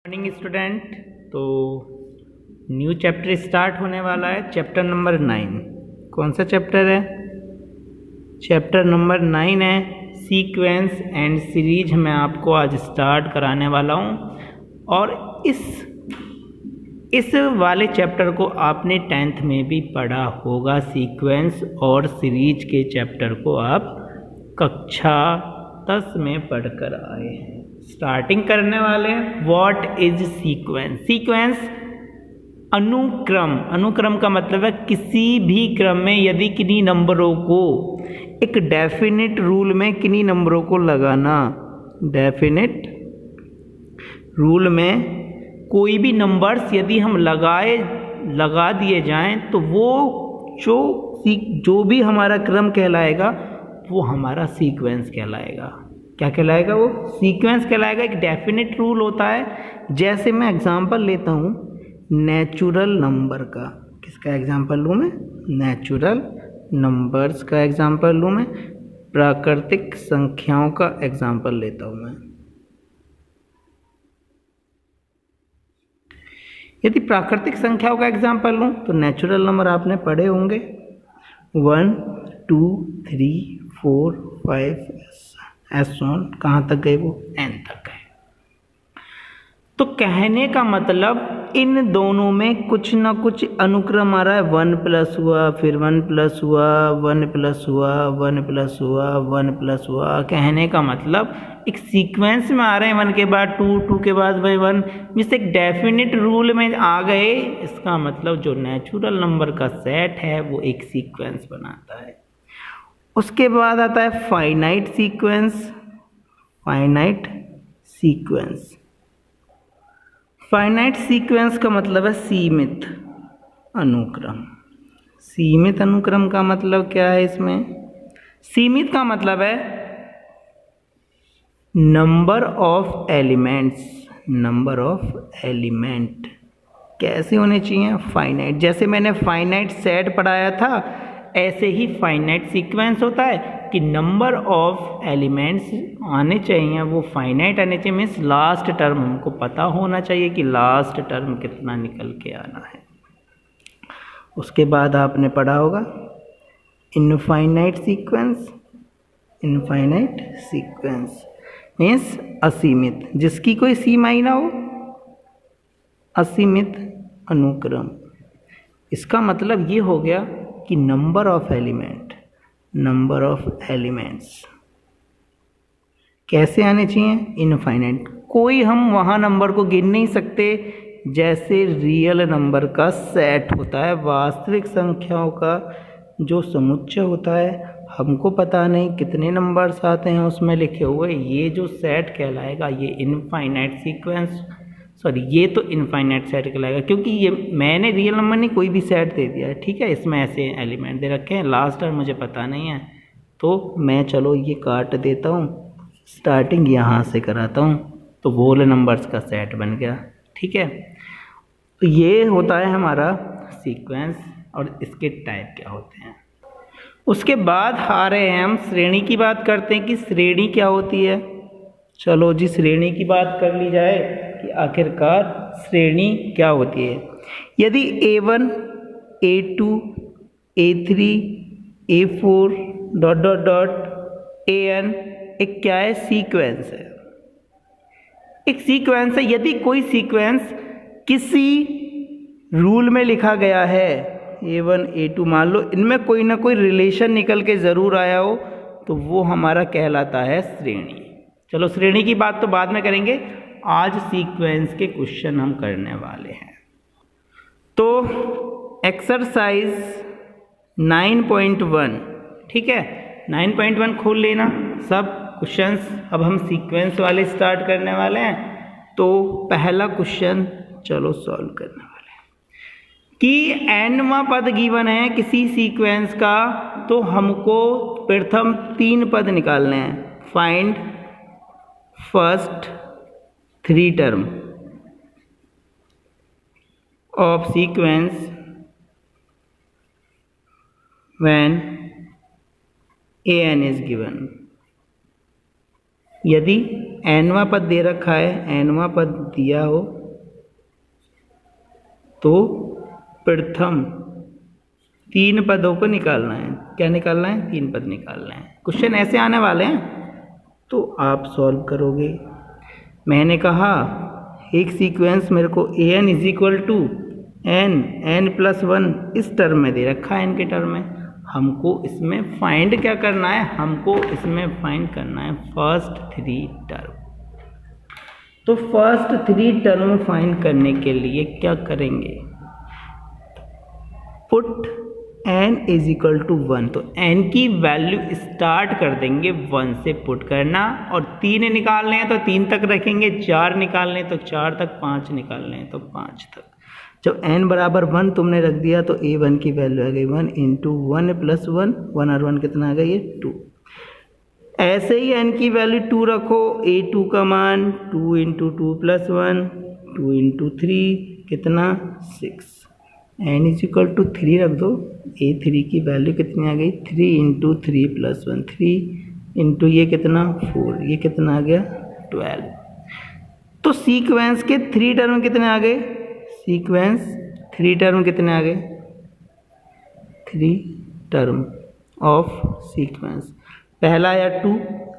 Morning student. तो new chapter start होने वाला है, चैप्टर नंबर 9। कौन सा चैप्टर है? चैप्टर नंबर 9 है सीक्वेंस एंड सीरीज। मैं आपको आज स्टार्ट कराने वाला हूँ और इस वाले चैप्टर को आपने 10th में भी पढ़ा होगा। सीक्वेंस और सीरीज के चैप्टर को आप कक्षा 10 में पढ़कर आए हैं। स्टार्टिंग करने वाले हैं। What is sequence? सीक्वेंस अनुक्रम का मतलब है किसी भी क्रम में यदि किन्हीं नंबरों को एक डेफिनेट रूल में किन्हीं नंबरों को लगाना। डेफिनेट रूल में कोई भी नंबर्स यदि हम लगा दिए जाएं तो वो जो भी हमारा क्रम कहलाएगा वो हमारा सीक्वेंस कहलाएगा। क्या कहलाएगा? वो सीक्वेंस कहलाएगा। एक डेफिनेट रूल होता है। जैसे मैं एग्जांपल लेता हूँ नेचुरल नंबर का। किसका एग्जांपल लूँ मैं? नेचुरल नंबर्स का एग्जांपल लूँ मैं। प्राकृतिक संख्याओं का एग्जांपल लेता हूँ मैं। यदि प्राकृतिक संख्याओं का एग्जांपल लूँ तो नेचुरल नंबर आपने पढ़े होंगे 1 2 3 4 5 ऐसा कहाँ तक गए? वो n तक गए। तो कहने का मतलब इन दोनों में कुछ ना कुछ अनुक्रम आ रहा है। 1 प्लस हुआ, फिर 1 प्लस हुआ, 1 प्लस हुआ, 1 प्लस हुआ, 1 प्लस हुआ। कहने का मतलब एक सीक्वेंस में आ रहे हैं। 1 के बाद 2, 2 के बाद 1, जिससे एक डेफिनेट रूल में आ गए। इसका मतलब जो नेचुरल नंबर का सेट है वो एक सीक्वेंस बनाता है। उसके बाद आता है finite sequence. Finite sequence finite sequence का मतलब है सीमित अनुक्रम। सीमित अनुक्रम का मतलब क्या है? इसमें सीमित का मतलब है number of elements. Number of element कैसे होने चाहिए? फाइनाइट। जैसे मैंने फाइनाइट सेट पढ़ाया था ऐसे ही फाइनाइट सीक्वेंस होता है कि नंबर ऑफ एलिमेंट्स आने चाहिए वो फाइनाइट आने चाहिए। मीन्स लास्ट टर्म हमको पता होना चाहिए कि लास्ट टर्म कितना निकल के आना है। उसके बाद आपने पढ़ा होगा infinite sequence. Infinite sequence means असीमित, जिसकी कोई सीमा ही ना हो। असीमित अनुक्रम। इसका मतलब ये हो गया कि नंबर ऑफ एलिमेंट्स कैसे आने चाहिए? इनफाइनाइट। कोई हम वहाँ नंबर को गिन नहीं सकते जैसे रियल नंबर का सेट होता है। वास्तविक संख्याओं का जो समुच्चय होता है, हमको पता नहीं कितने नंबर्स आते हैं उसमें लिखे हुए, ये जो सेट कहलाएगा ये इनफाइनाइट सीक्वेंस ये तो इनफाइनाइट सेट कहलाएगा। क्योंकि ये मैंने रियल नंबर नहीं कोई भी सेट दे दिया है, ठीक है। इसमें ऐसे एलिमेंट दे रखे हैं, लास्ट टर्म मुझे पता नहीं है तो मैं चलो ये काट देता हूँ, स्टार्टिंग यहाँ से कराता हूँ तो होल नंबर्स का सेट बन गया, ठीक है। तो ये होता है हमारा सीक्वेंस और इसके टाइप क्या होते हैं। उसके बाद आ रहे हैं हम श्रेणी की बात करते हैं कि श्रेणी क्या होती है। चलो जी श्रेणी की बात कर ली जाए कि आखिरकार श्रेणी क्या होती है। यदि A1 A2 A3 A4 dot dot dot AN एक क्या है? सीक्वेंस है। एक सीक्वेंस है। यदि कोई सीक्वेंस किसी रूल में लिखा गया है A1 A2, मान लो इनमें कोई ना कोई रिलेशन निकल के ज़रूर आया हो तो वो हमारा कहलाता है श्रेणी। चलो श्रेणी की बात तो बाद में करेंगे, आज सीक्वेंस के क्वेश्चन हम करने वाले हैं। तो एक्सरसाइज 9.1, ठीक है। 9.1 खोल लेना सब क्वेश्चंस। अब हम सीक्वेंस वाले स्टार्ट करने वाले हैं। तो पहला क्वेश्चन चलो सॉल्व करने वाले हैं कि nवां पद गिवन है किसी सीक्वेंस का, तो हमको प्रथम 3 पद निकालने हैं। Find first 3 term of sequence when an is given। यदि nवां पद दे रखा है, nवां पद दिया हो तो प्रथम 3 पदों को निकालना है। क्या निकालना है? 3 पद निकालना है। क्वेश्चन ऐसे आने वाले हैं तो आप सॉल्व करोगे। मैंने कहा एक सीक्वेंस मेरे को an is equal to n+1 इस टर्म में दे रखा है, n के टर्म में। हमको इसमें फाइंड क्या करना है? हमको इसमें फाइंड करना है फर्स्ट 3 टर्म। तो फर्स्ट 3 टर्म फाइंड करने के लिए क्या करेंगे? Put n is equal to 1। तो n की वैल्यू स्टार्ट कर देंगे 1 से पुट करना, और 3 निकालने हैं तो 3 तक रखेंगे, 4 निकालने हैं तो 4 तक, 5 निकालने हैं तो 5 तक। जब n बराबर 1 तुमने रख दिया तो a1 की वैल्यू आ गई 1 इंटू 1 प्लस 1, 1 और 1 कितना आ गया? ये 2। ऐसे ही n की वैल्यू 2 रखो, a2 का मान 2 इंटू 2 प्लस 1, 2 इंटू 3 कितना? 6। n इज इक्वल टू 3 रख दो, a3 की वैल्यू कितनी आ गई? 3 इंटू 3 प्लस 1, 3 इंटू ये कितना? 4, ये कितना आ गया? 12। तो सीक्वेंस के 3 टर्म कितने आ गए? सीक्वेंस 3 टर्म कितने आ गए? 3 टर्म ऑफ सीक्वेंस। पहला आया 2,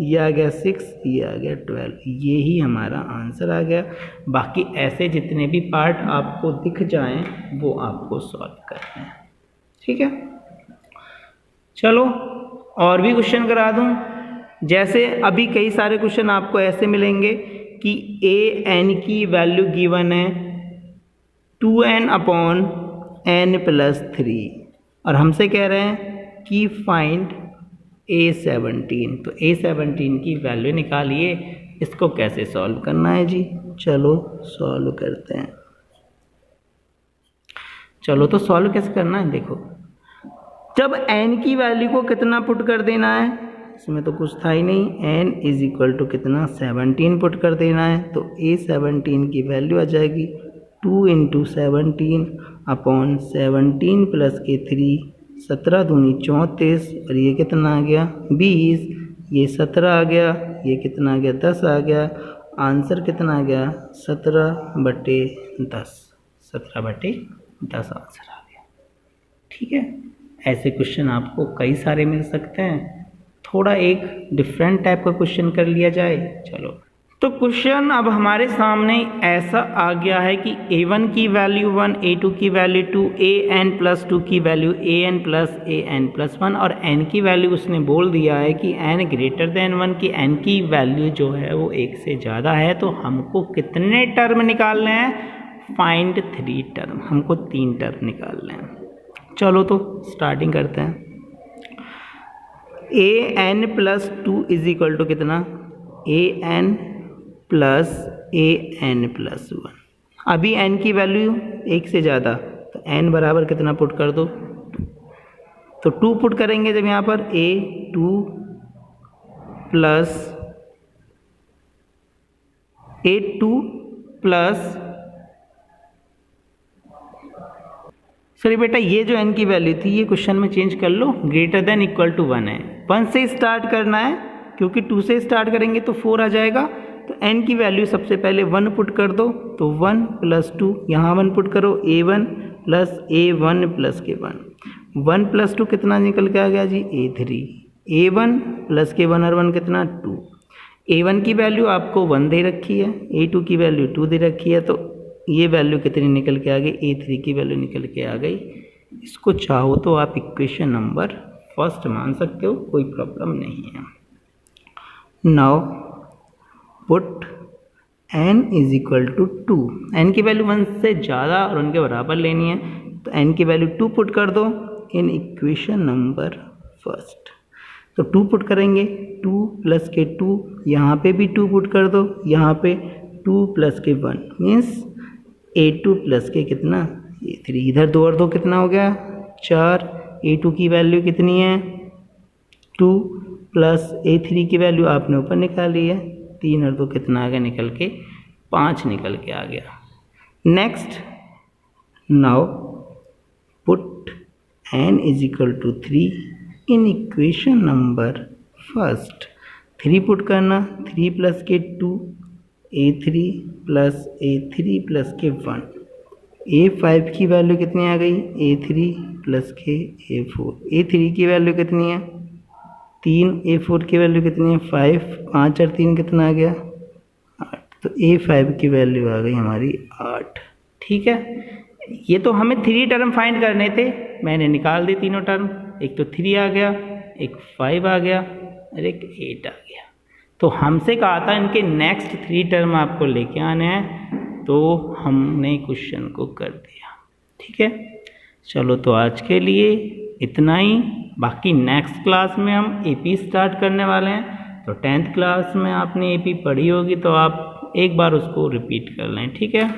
ये आ गया 6, ये आ गया 12। ये ही हमारा आंसर आ गया। बाकी ऐसे जितने भी पार्ट आपको दिख जाएं वो आपको सॉल्व करना है। ठीक है, चलो और भी क्वेश्चन करा दूं। जैसे अभी कई सारे क्वेश्चन आपको ऐसे मिलेंगे कि an की वैल्यू गिवन है 2n/n+3 और हमसे कह रहे हैं कि फाइंड a17। तो a17 की वैल्यू निकालिए, इसको कैसे सॉल्व करना है जी? चलो सॉल्व करते हैं। चलो तो सॉल्व कैसे करना है देखो। जब n की वैल्यू को कितना पुट कर देना है? इसमें तो कुछ था ही नहीं, n इज इक्वल टू कितना? 17 पुट कर देना है। तो a17 की वैल्यू आ जाएगी 2 इंटू 17/17 प्लस के 3, 17 दूनी 34, और ये कितना आ गया? 20। ये 17 आ गया, ये कितना आ गया? 10 आ गया। आंसर कितना आ गया? 17/10। 17/10 आंसर आ गया। ठीक है, ऐसे क्वेश्चन आपको कई सारे मिल सकते हैं। थोड़ा एक डिफरेंट टाइप का क्वेश्चन कर लिया जाए। चलो तो क्वेश्चन अब हमारे सामने ऐसा आ गया है कि a1 की वैल्यू 1, a2 की वैल्यू 2, an+2 की वैल्यू an+1 और n की वैल्यू उसने बोल दिया है कि n ग्रेटर देन 1 की n की वैल्यू जो है वो 1 से ज़्यादा है। तो हमको कितने टर्म निकालने हैं? Find 3 term. हमको 3 टर्म निकालने हैं। चलो तो स्टार्टिंग करते हैं। an+2 इज इक्वल टू कितना? an+1। अभी n की वैल्यू 1 से ज़्यादा, तो n बराबर कितना पुट कर दो? 2। तो 2 पुट करेंगे जब यहाँ पर a2 प्लस सॉरी बेटा, ये जो n की वैल्यू थी ये क्वेश्चन में चेंज कर लो, ग्रेटर देन इक्वल टू 1 है। 1 से स्टार्ट करना है क्योंकि 2 से स्टार्ट करेंगे तो 4 आ जाएगा। तो n की वैल्यू सबसे पहले 1 पुट कर दो, तो 1 + 2, यहाँ 1 पुट करो, a1 + a1 + k1। 1 + 2 कितना निकल के आ गया जी? a3। a1 + k1 और 1 कितना? 2। a1 की वैल्यू आपको 1 दे रखी है, a2 की वैल्यू 2 दे रखी है, तो ये वैल्यू कितनी निकल के आ गई? a3 की वैल्यू निकल के आ गई। इसको चाहो तो आप इक्वेशन नंबर फर्स्ट मान सकते हो, कोई प्रॉब्लम नहीं है। Now put n is equal to 2। n की वैल्यू 1 से ज़्यादा और उनके बराबर लेनी है, तो n की वैल्यू 2 पुट कर दो इन इक्वेशन नंबर फर्स्ट। तो 2 पुट करेंगे, 2 + के 2, यहाँ पे भी 2 पुट कर दो, यहाँ पे 2 + के 1 मीन्स a2 + के कितना? a3। इधर 2 और 2 कितना हो गया? 4। a2 की वैल्यू कितनी है? 2 प्लस a3 की वैल्यू आपने ऊपर निकाली है, 3 और 2 कितना आ गया? निकल के 5 निकल के आ गया। Next, now put n is equal to 3 in equation number first. 3 put करना, 3 + के 2, a3 + a3 + के 1 A5 की वैल्यू कितनी आ गई, A3 प्लस के A4। A3 की वैल्यू कितनी है 3, A4 की वैल्यू कितनी है 5, 5 और 3 कितना आ गया 8। तो A5 की वैल्यू आ गई हमारी 8। ठीक है, ये तो हमें 3 टर्म फाइंड करने थे, मैंने निकाल दी तीनों टर्म। एक तो 3 आ गया, एक 5 आ गया और एक 8 आ गया। तो हमसे कहा था इनके नेक्स्ट 3 टर्म आपको लेके आने हैं, तो हमने क्वेश्चन को कर दिया। ठीक है, चलो तो आज के लिए इतना ही। बाकी नेक्स्ट क्लास में हम AP स्टार्ट करने वाले हैं, तो 10th क्लास में आपने AP पढ़ी होगी तो आप एक बार उसको रिपीट कर लें। ठीक है।